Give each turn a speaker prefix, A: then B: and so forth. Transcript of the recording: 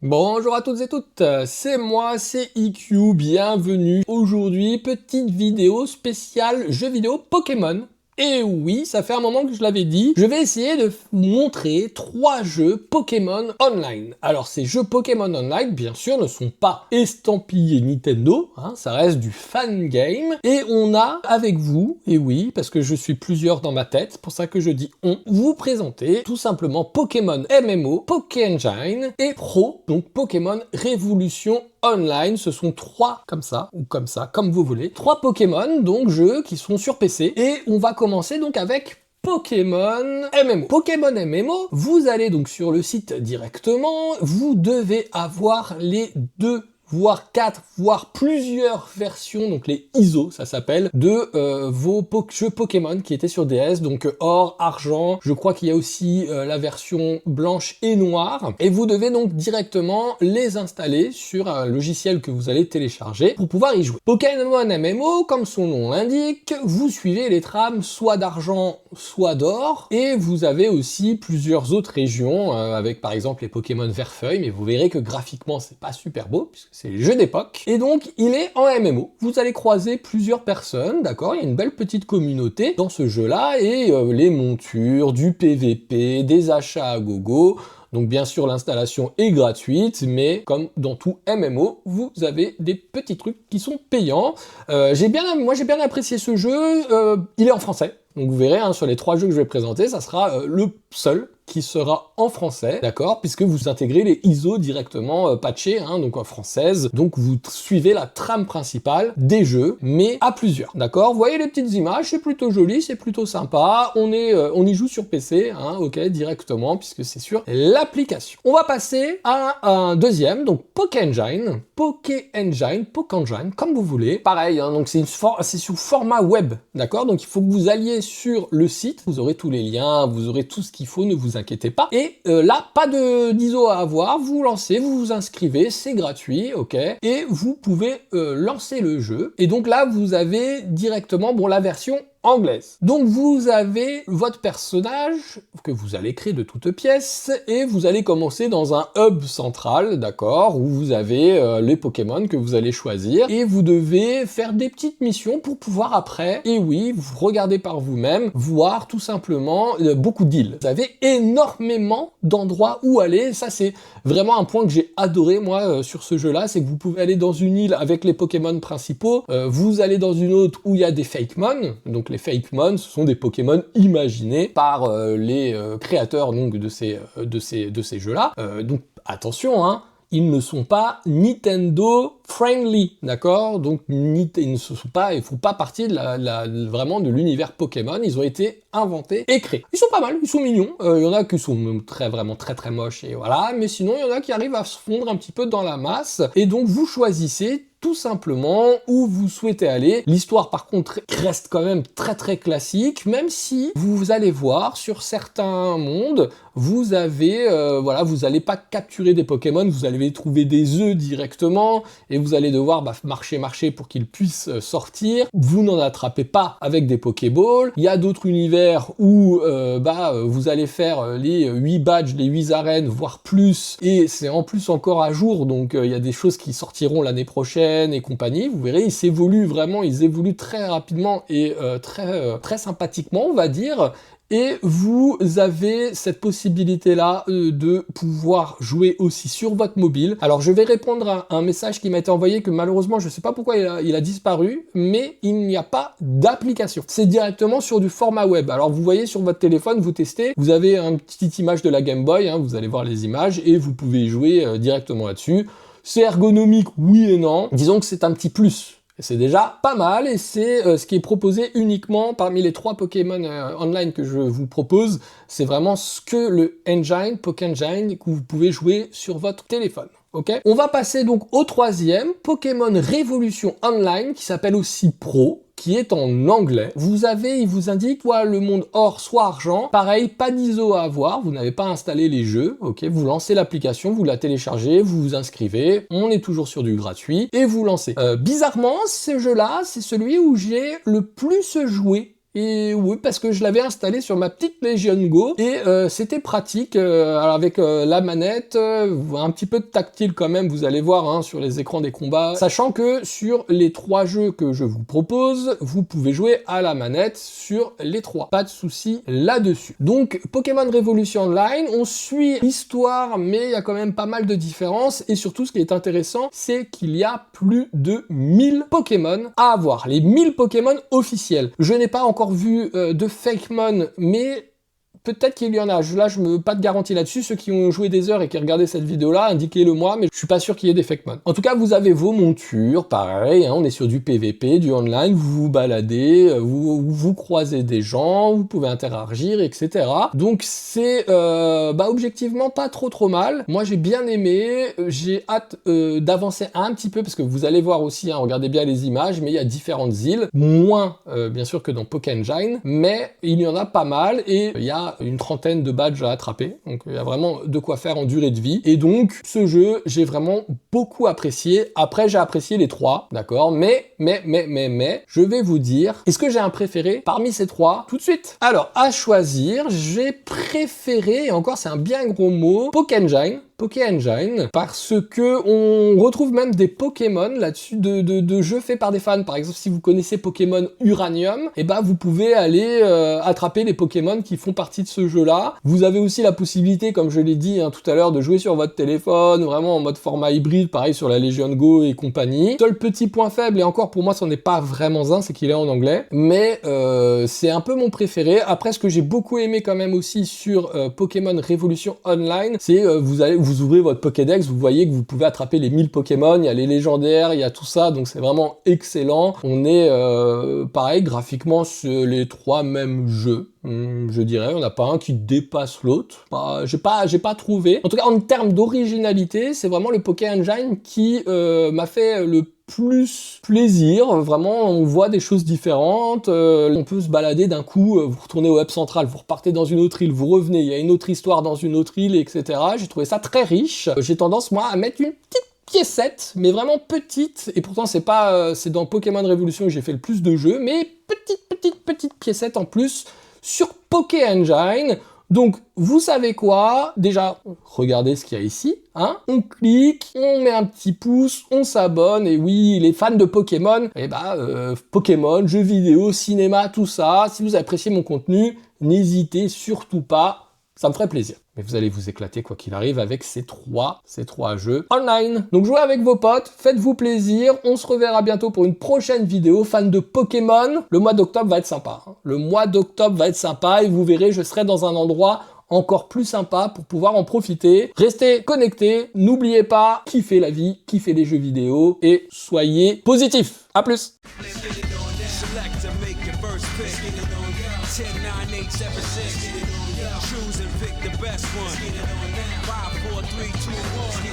A: Bonjour à toutes et toutes, c'est moi, c'est IQ, bienvenue. Aujourd'hui, petite vidéo spéciale jeux vidéo Pokémon. Et oui, ça fait un moment que je l'avais dit, je vais essayer de vous montrer 3 jeux Pokémon Online. Alors ces jeux Pokémon Online, bien sûr, ne sont pas estampillés Nintendo, ça reste du fan game. Et on a avec vous, et oui, parce que je suis plusieurs dans ma tête, c'est pour ça que je dis on, vous présenter tout simplement Pokémon MMO, Pokéengine et Pro, donc Pokémon Révolution Online. Ce sont 3 comme ça, ou comme ça, comme vous voulez. 3 Pokémon, donc jeux qui sont sur PC. Et on va commencer donc avec Pokémon MMO. Pokémon MMO, vous allez donc sur le site directement, vous devez avoir les 2 voire 4, voire plusieurs versions, donc les ISO, ça s'appelle, de vos jeux Pokémon qui étaient sur DS, donc or, argent, je crois qu'il y a aussi la version blanche et noire, et vous devez donc directement les installer sur un logiciel que vous allez télécharger pour pouvoir y jouer. Pokémon MMO, comme son nom l'indique, vous suivez les trames soit d'argent, soit d'or, et vous avez aussi plusieurs autres régions, avec par exemple les Pokémon Vert-Feuille, mais vous verrez que graphiquement c'est pas super beau, puisque c'est le jeu d'époque. Et donc, il est en MMO. Vous allez croiser plusieurs personnes, d'accord? Il y a une belle petite communauté dans ce jeu-là, et les montures, du PVP, des achats à gogo. Donc bien sûr, l'installation est gratuite, mais comme dans tout MMO, vous avez des petits trucs qui sont payants. Moi, j'ai bien apprécié ce jeu. Il est en français. Donc vous verrez, sur les 3 jeux que je vais présenter, ça sera le seul qui sera en français, d'accord, puisque vous intégrez les ISO directement patchés, donc en française, donc vous suivez la trame principale des jeux, mais à plusieurs, d'accord. Vous voyez les petites images, c'est plutôt joli, c'est plutôt sympa, on y joue sur PC, ok, directement, puisque c'est sur l'application. On va passer à un deuxième, donc Pokéengine, comme vous voulez, pareil, donc c'est sous format web, d'accord, donc il faut que vous alliez sur le site, vous aurez tous les liens, vous aurez tout ce qu'il faut, ne vous inquiétez pas. Et là, pas d'ISO à avoir, vous lancez, vous vous inscrivez, c'est gratuit, ok, et vous pouvez lancer le jeu. Et donc là, vous avez directement, la version anglaise. Donc vous avez votre personnage que vous allez créer de toutes pièces et vous allez commencer dans un hub central, d'accord, où vous avez les Pokémon que vous allez choisir et vous devez faire des petites missions pour pouvoir après, et oui, vous regardez par vous-même, voir tout simplement beaucoup d'îles. Vous avez énormément d'endroits où aller, ça c'est vraiment un point que j'ai adoré moi sur ce jeu-là, c'est que vous pouvez aller dans une île avec les Pokémon principaux, vous allez dans une autre où il y a des Fakemon, donc les Fakemon, ce sont des Pokémon imaginés par les créateurs donc de ces jeux-là. Donc attention, ils ne sont pas Nintendo friendly, d'accord? Donc ils font pas partie de vraiment de l'univers Pokémon. Ils ont été inventés et créés. Ils sont pas mal, ils sont mignons. Il y en a qui sont vraiment très moches et voilà. Mais sinon il y en a qui arrivent à se fondre un petit peu dans la masse. Et donc vous choisissez tout simplement où vous souhaitez aller. L'histoire par contre reste quand même très classique, même si vous allez voir sur certains mondes, vous avez, vous n'allez pas capturer des Pokémon, vous allez trouver des œufs directement, et vous allez devoir marcher pour qu'ils puissent sortir. Vous n'en attrapez pas avec des Pokéballs. Il y a d'autres univers où vous allez faire les 8 badges, les 8 arènes, voire plus, et c'est en plus encore à jour, donc il y a des choses qui sortiront l'année prochaine, et compagnie, vous verrez, ils évoluent très rapidement et très sympathiquement, on va dire. Et vous avez cette possibilité-là de pouvoir jouer aussi sur votre mobile. Alors je vais répondre à un message qui m'a été envoyé que malheureusement je ne sais pas pourquoi il a disparu, mais il n'y a pas d'application. C'est directement sur du format web. Alors vous voyez sur votre téléphone, vous testez, vous avez une petite image de la Game Boy, vous allez voir les images et vous pouvez jouer directement là-dessus. C'est ergonomique, oui et non. Disons que c'est un petit plus. C'est déjà pas mal et c'est ce qui est proposé uniquement parmi les 3 Pokémon online que je vous propose. C'est vraiment ce que le engine, Pokéengine, que vous pouvez jouer sur votre téléphone. Ok. On va passer donc au 3e, Pokémon Révolution Online, qui s'appelle aussi Pro, qui est en anglais. Il vous indique soit le monde or, soit argent. Pareil, pas d'ISO à avoir, vous n'avez pas installé les jeux, ok. Vous lancez l'application, vous la téléchargez, vous vous inscrivez, on est toujours sur du gratuit, et vous lancez. Bizarrement, ce jeu-là, c'est celui où j'ai le plus joué Et oui, parce que je l'avais installé sur ma petite Legion Go et c'était pratique avec la manette, un petit peu de tactile quand même, vous allez voir hein, sur les écrans des combats, sachant que sur les 3 jeux que je vous propose, vous pouvez jouer à la manette sur les 3. Pas de souci là-dessus. Donc Pokémon Révolution Online, on suit l'histoire, mais il y a quand même pas mal de différences et surtout ce qui est intéressant, c'est qu'il y a plus de 1000 Pokémon à avoir, les 1000 Pokémon officiels. Je n'ai pas encore vu de Fakemon, mais peut-être qu'il y en a. Là, je me pas de garantie là-dessus. Ceux qui ont joué des heures et qui regardaient cette vidéo-là, indiquez-le moi, mais je suis pas sûr qu'il y ait des Fakemon. En tout cas, vous avez vos montures, pareil, hein, on est sur du PVP, du online, vous vous baladez, vous croisez des gens, vous pouvez interagir, etc. Donc c'est objectivement pas trop mal. Moi, j'ai bien aimé, j'ai hâte d'avancer un petit peu, parce que vous allez voir aussi, hein, regardez bien les images, mais il y a différentes îles, moins bien sûr que dans Poké Engine, mais il y en a pas mal, et il y a une trentaine de badges à attraper, donc il y a vraiment de quoi faire en durée de vie, et donc ce jeu, j'ai vraiment beaucoup apprécié. Après, j'ai apprécié les 3, d'accord, mais, je vais vous dire, est-ce que j'ai un préféré parmi ces 3 tout de suite? Alors, à choisir, j'ai préféré, et encore c'est un bien gros mot, Poké Engine, parce que on retrouve même des Pokémon là-dessus de jeux faits par des fans. Par exemple, si vous connaissez Pokémon Uranium, et vous pouvez aller attraper les Pokémon qui font partie de ce jeu-là. Vous avez aussi la possibilité, comme je l'ai dit hein, tout à l'heure, de jouer sur votre téléphone, vraiment en mode format hybride, pareil sur la Legion Go et compagnie. Seul petit point faible, et encore pour moi, c'en est pas vraiment un, c'est qu'il est en anglais, mais c'est un peu mon préféré. Après, ce que j'ai beaucoup aimé quand même aussi sur Pokémon Révolution Online, c'est vous ouvrez votre Pokédex, vous voyez que vous pouvez attraper les 1000 Pokémon, il y a les légendaires, il y a tout ça, donc c'est vraiment excellent. On est pareil graphiquement sur les 3 mêmes jeux. Je dirais, on n'a pas un qui dépasse l'autre. J'ai pas trouvé. En tout cas, en termes d'originalité, c'est vraiment le Poké Engine qui m'a fait le plus plaisir. Vraiment, on voit des choses différentes. On peut se balader d'un coup, vous retournez au hub central, vous repartez dans une autre île, vous revenez, il y a une autre histoire dans une autre île, etc. J'ai trouvé ça très riche. J'ai tendance, moi, à mettre une petite piécette, mais vraiment petite, et pourtant c'est pas, c'est dans Pokémon Révolution que j'ai fait le plus de jeux, mais petite piécette en plus sur Poké Engine. Donc, vous savez quoi? Déjà, regardez ce qu'il y a ici, hein. On clique, on met un petit pouce, on s'abonne, et oui, les fans de Pokémon, Pokémon, jeux vidéo, cinéma, tout ça, si vous appréciez mon contenu, n'hésitez surtout pas, ça me ferait plaisir. Mais vous allez vous éclater quoi qu'il arrive avec ces trois jeux online. Donc jouez avec vos potes, faites-vous plaisir, on se reverra bientôt pour une prochaine vidéo. Fans de Pokémon, le mois d'octobre va être sympa. Hein. Le mois d'octobre va être sympa et vous verrez, je serai dans un endroit encore plus sympa pour pouvoir en profiter. Restez connectés, n'oubliez pas, kiffez la vie, kiffez les jeux vidéo et soyez positifs. À plus.
B: 10, 9, 8, 7, 6. Choose and pick the best one. 5, 4, 3, 2, 1.